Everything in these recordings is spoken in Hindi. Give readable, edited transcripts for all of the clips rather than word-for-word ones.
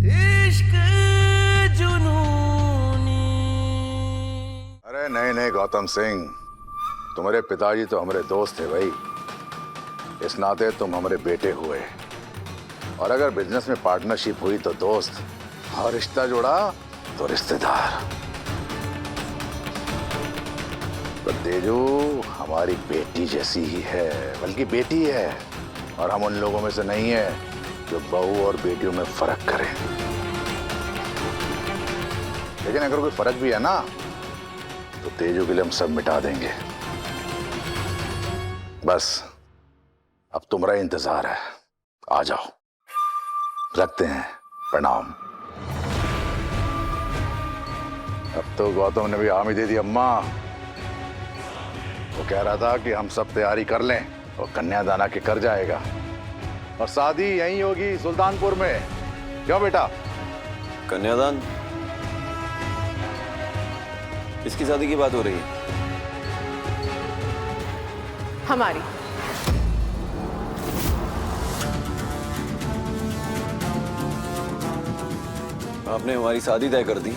इश्क जुनूनी। अरे नहीं नहीं गौतम सिंह, तुम्हारे पिताजी तो हमारे दोस्त थे भाई। इस नाते तुम हमारे बेटे हुए, और अगर बिजनेस में पार्टनरशिप हुई तो दोस्त, और रिश्ता जोड़ा तो रिश्तेदार। तो तेजू हमारी बेटी जैसी ही है, बल्कि बेटी है, और हम उन लोगों में से नहीं है जो बहू और बेटियों में फर्क करें। लेकिन अगर कोई फर्क भी है ना, तो तेजू के लिए हम सब मिटा देंगे। बस अब तुम्हारा इंतजार है, आ जाओ, रखते हैं, प्रणाम। अब तो गौतम ने भी हामी दे दी अम्मा। वो कह रहा था कि हम सब तैयारी कर लें, और कन्यादान के कर जाएगा, और शादी यहीं होगी सुल्तानपुर में। क्यों बेटा? कन्यादान? किसकी शादी की बात हो रही है? हमारी। आपने हमारी शादी तय कर दी,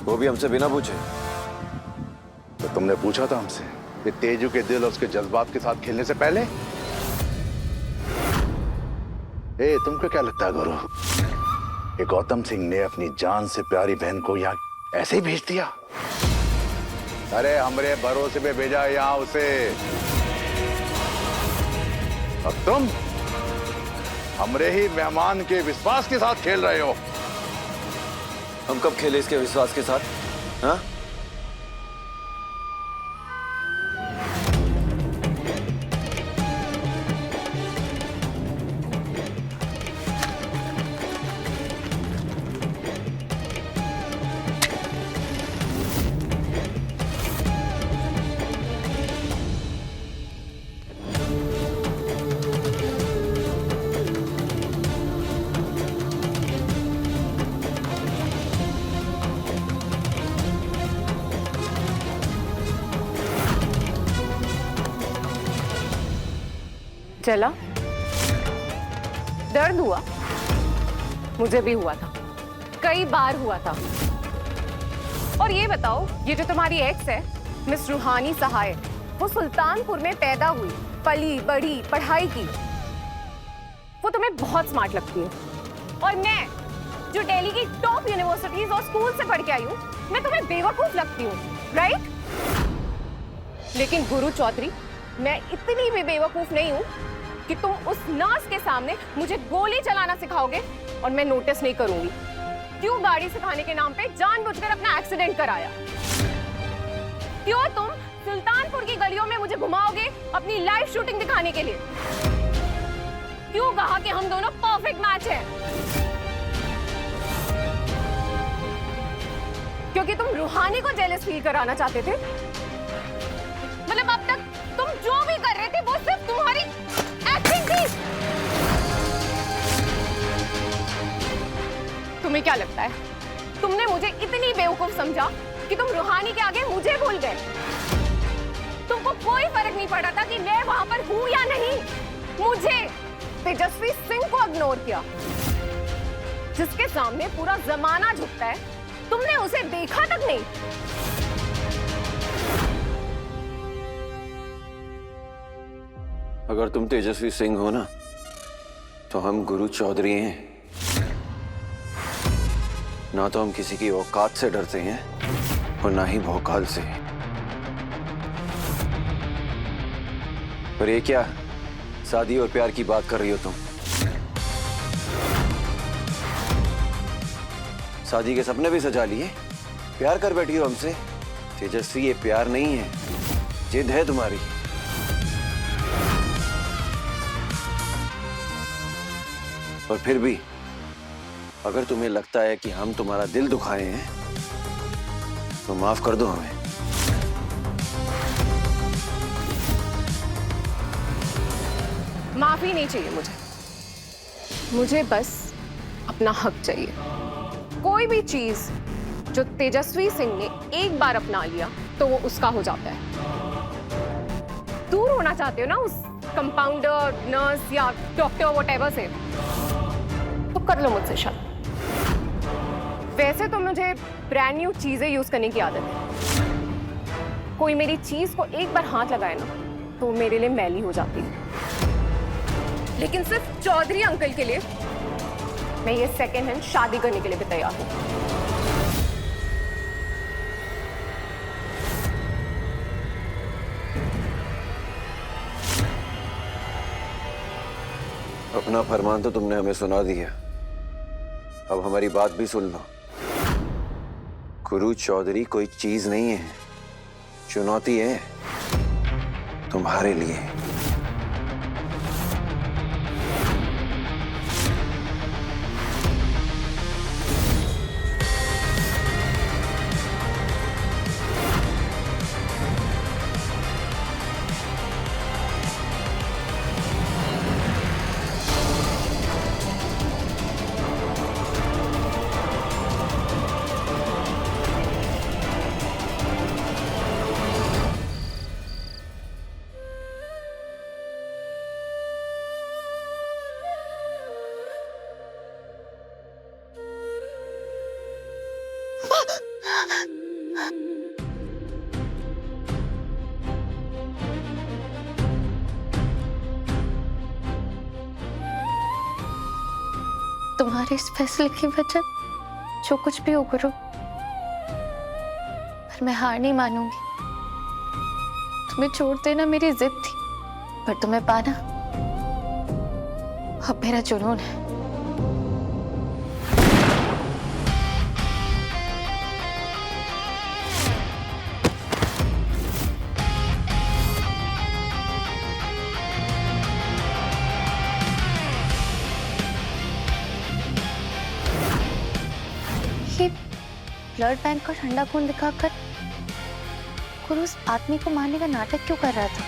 वो भी हमसे बिना पूछे। तो तुमने पूछा था हमसे कि तेजू के दिल और उसके जज्बात के साथ खेलने से पहले? तुमको क्या लगता है गुरु, कि गौतम सिंह ने अपनी जान से प्यारी बहन को यहाँ ऐसे ही भेज दिया? अरे हमरे भरोसे पे भेजा यहाँ उसे। अब तुम हमरे ही मेहमान के विश्वास के साथ खेल रहे हो। हम कब खेले इसके विश्वास के साथ? हाँ? चला? दर्द हुआ? मुझे भी हुआ था, कई बार हुआ था। और ये बताओ, ये जो तुम्हारी एक्स है मिस रूहानी सहाय, वो सुल्तानपुर में पैदा हुई, पली बढ़ी, पढ़ाई की, वो तुम्हें बहुत स्मार्ट लगती है। और मैं जो दिल्ली की टॉप यूनिवर्सिटीज और स्कूल से पढ़ के आई हूँ, मैं तुम्हें बेवकूफ लगती हूँ, राइट? लेकिन गुरु चौधरी, मैं इतनी भी बेवकूफ नहीं हूँ कि तुम उस नर्स के सामने मुझे गोली चलाना सिखाओगे और मैं नोटिस नहीं करूंगी। क्यों गाड़ी सिखाने के नाम पे जानबूझकर अपना एक्सीडेंट कराया? क्यों तुम सुल्तानपुर की गलियों में मुझे घुमाओगे अपनी लाइव शूटिंग दिखाने के लिए? क्यों कहा कि हम दोनों परफेक्ट मैच हैं? क्योंकि तुम रूहानी को जेलस फील कराना चाहते थे? मतलब अब तक तुम जो भी कर रहे थे वो सिर्फ तुम्हारी एक्टिंग थी। तुम्हें क्या लगता है, तुमने मुझे इतनी बेवकूफ समझा कि तुम रूहानी के आगे मुझे भूल गए? तुमको कोई फर्क नहीं पड़ा था कि मैं वहां पर हूं या नहीं? मुझे, तेजस्वी सिंह को इग्नोर किया, जिसके सामने पूरा जमाना झुकता है, तुमने उसे देखा तक नहीं। अगर तुम तेजस्वी सिंह हो ना, तो हम गुरु चौधरी हैं। ना तो हम किसी की औकात से डरते हैं, और ना ही भौकाल से। पर ये क्या शादी और प्यार की बात कर रही हो तुम? शादी के सपने भी सजा लिए, प्यार कर बैठी हो हमसे। तेजस्वी, ये प्यार नहीं है, जिद है तुम्हारी। और फिर भी अगर तुम्हें लगता है कि हम तुम्हारा दिल दुखाए हैं, तो माफ कर दो हमें। माफी नहीं चाहिए मुझे बस अपना हक चाहिए। कोई भी चीज जो तेजस्वी सिंह ने एक बार अपना लिया तो वो उसका हो जाता है। दूर होना चाहते हो ना उस कंपाउंडर, नर्स या डॉक्टर व्हाटएवर से, तो कर लो मुझसे शादी। वैसे तो मुझे ब्रांड न्यू चीजें यूज करने की आदत है। कोई मेरी चीज को एक बार हाथ लगाए ना तो मेरे लिए मैली हो जाती है, लेकिन सिर्फ चौधरी अंकल के लिए मैं ये सेकेंड हैंड शादी करने के लिए भी तैयार हूं। अपना फरमान तो तुमने हमें सुना दिया, अब हमारी बात भी सुन लो। गुरु चौधरी कोई चीज नहीं है, चुनौती है तुम्हारे लिए। तुम्हारे इस फैसले की वजह जो कुछ भी हो गुरु, पर मैं हार नहीं मानूंगी। तुम्हें छोड़ देना मेरी जिद थी, पर तुम्हें पाना अब मेरा जुनून है। ये ब्लड बैंक का ठंडा खून दिखाकर गुरु उस आदमी को मारने का नाटक क्यों कर रहा था?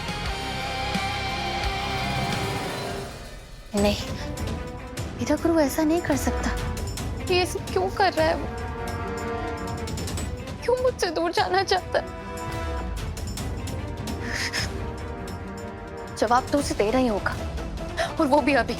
नहीं, मेरा गुरु ऐसा नहीं कर सकता। ये सब क्यों कर रहा है वो? क्यों मुझसे दूर जाना चाहता है? जवाब तो उसे देना ही होगा, और वो भी अभी।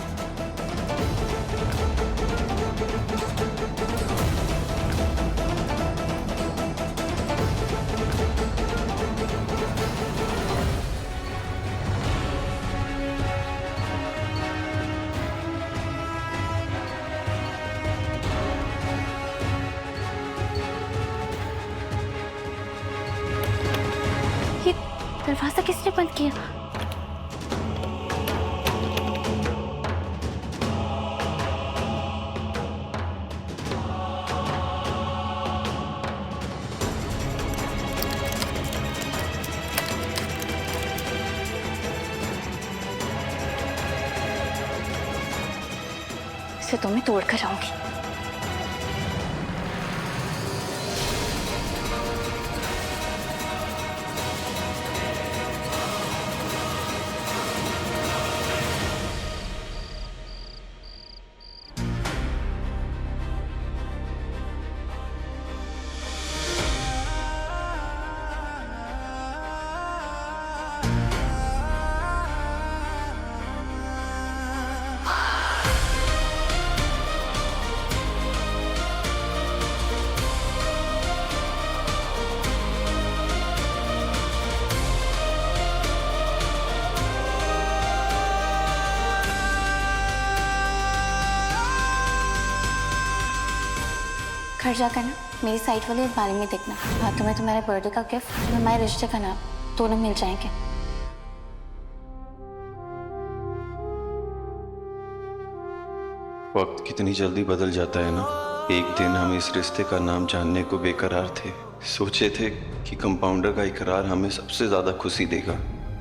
ये दरवाजा किसने बंद किया? इसे तो मैं तोड़ कर आऊंगी। घर जाकर ना मेरी साइट वाले बारे में देखना, हाँ तुम्हें तुम्हारे बर्थडे का गिफ्ट, हमारे रिश्ते का नाम दोनों मिल जाएंगे। वक्त कितनी जल्दी बदल जाता है ना। एक दिन हम इस रिश्ते का नाम जानने को बेकरार थे, सोचे थे कि कंपाउंडर का इकरार हमें सबसे ज्यादा खुशी देगा,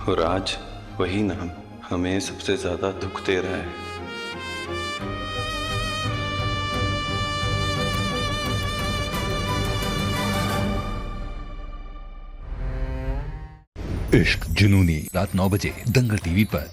और आज वही नाम हमें सबसे ज्यादा दुख दे रहा है। इश्क जुनूनी, रात 9 बजे दंगल टीवी पर।